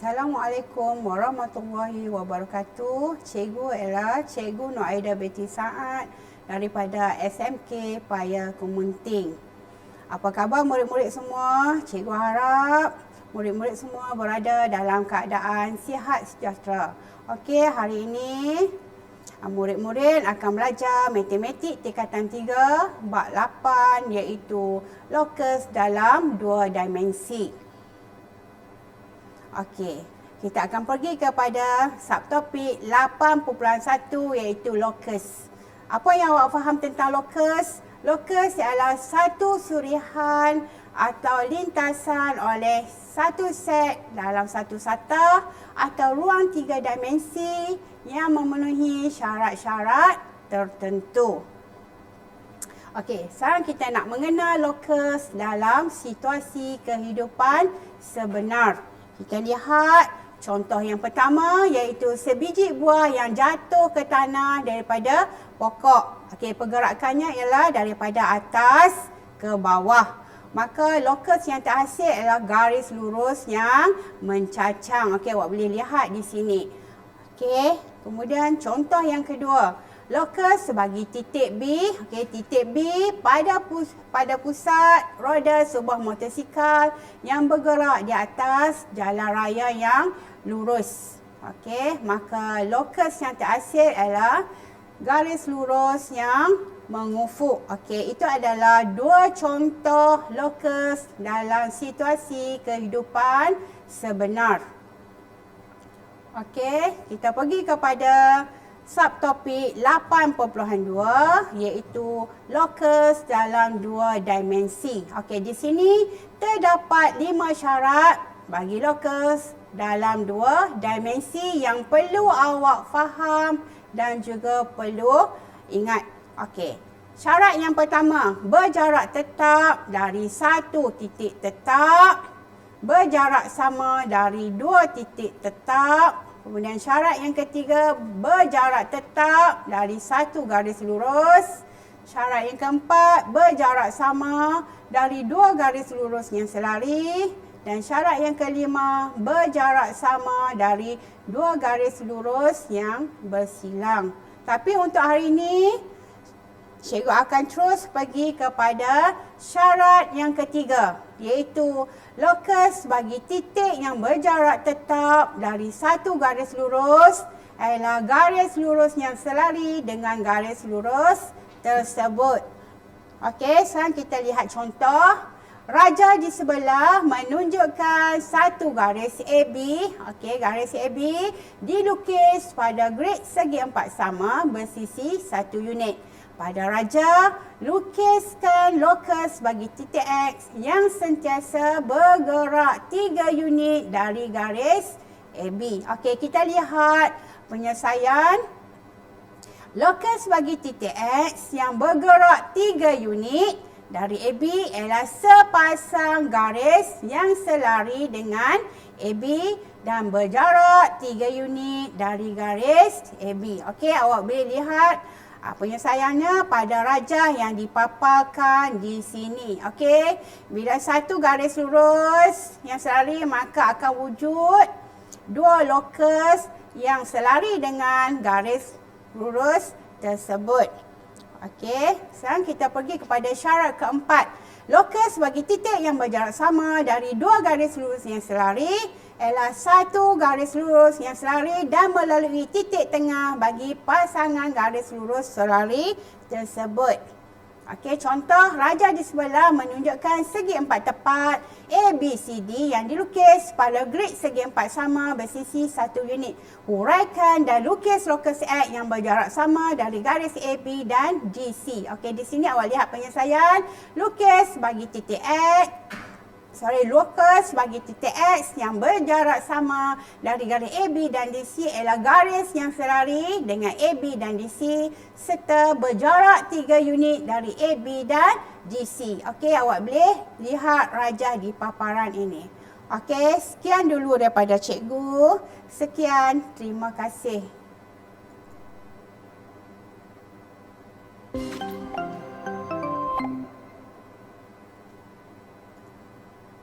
Assalamualaikum warahmatullahi wabarakatuh. Cikgu ialah Cikgu Nur Aida binti Saad daripada SMK Paya Kemunting. Apa khabar murid-murid semua? Cikgu harap murid-murid semua berada dalam keadaan sihat sejahtera. Okey, hari ini murid-murid akan belajar matematik tingkatan 3 bab 8 iaitu lokus dalam 2 dimensi. Okey, kita akan pergi kepada subtopik 8.1 iaitu lokus. Apa yang awak faham tentang lokus? Lokus ialah satu surihan atau lintasan oleh satu set dalam satu satah atau ruang 3 dimensi yang memenuhi syarat-syarat tertentu. Okey, sekarang kita nak mengenal lokus dalam situasi kehidupan sebenar. Kita lihat contoh yang pertama iaitu sebiji buah yang jatuh ke tanah daripada pokok. Okey, pergerakannya ialah daripada atas ke bawah. Maka lokus yang terhasil ialah garis lurus yang mencacang. Okey, awak boleh lihat di sini. Okey, kemudian contoh yang kedua. Lokus sebagai titik B. Okey, titik B pada pusat roda sebuah motosikal yang bergerak di atas jalan raya yang lurus. Okey, maka lokus yang terhasil ialah garis lurus yang mengufuk. Okey, itu adalah dua contoh lokus dalam situasi kehidupan sebenar. Okey, kita pergi kepada subtopik 8.2 iaitu lokus dalam 2 dimensi. Okey, di sini terdapat 5 syarat bagi lokus dalam 2 dimensi yang perlu awak faham dan juga perlu ingat. Okey, syarat yang pertama, berjarak tetap dari satu titik tetap, berjarak sama dari 2 titik tetap. Kemudian syarat yang ketiga, berjarak tetap dari satu garis lurus. Syarat yang keempat, berjarak sama dari 2 garis lurus yang selari. Dan syarat yang kelima, berjarak sama dari 2 garis lurus yang bersilang. Tapi untuk hari ini, cikgu akan terus pergi kepada syarat yang ketiga, iaitu lokus bagi titik yang berjarak tetap dari satu garis lurus ialah garis lurus yang selari dengan garis lurus tersebut. Okey, sekarang kita lihat contoh. Raja di sebelah menunjukkan satu garis AB. Okey, garis AB dilukis pada grid segi empat sama bersisi 1 unit. Pada raja, lukiskan lokus bagi titik X yang sentiasa bergerak 3 unit dari garis AB. Okey, kita lihat penyelesaian. Lokus bagi titik X yang bergerak 3 unit dari AB ialah sepasang garis yang selari dengan AB dan berjarak 3 unit dari garis AB. Okey, awak boleh lihat penyelesaiannya pada raja yang dipaparkan di sini. Okey, bila satu garis lurus yang selari maka akan wujud 2 lokus yang selari dengan garis lurus tersebut. Okey, sekarang kita pergi kepada syarat keempat. Lokus bagi titik yang berjarak sama dari 2 garis lurus yang selari ialah satu garis lurus yang selari dan melalui titik tengah bagi pasangan garis lurus selari tersebut. Okey, contoh raja di sebelah menunjukkan segi empat tepat ABCD yang dilukis pada grid segi empat sama bersisi 1 unit. Huraikan dan lukis lokus X yang berjarak sama dari garis AB dan GC. Okey, di sini awak lihat penyelesaian. Lukis bagi titik X. Lokus bagi titik X yang berjarak sama dari garis AB dan DC ialah garis yang selari dengan AB dan DC serta berjarak 3 unit dari AB dan DC. Okey, awak boleh lihat raja di paparan ini. Okey, sekian dulu daripada cikgu. Sekian, terima kasih.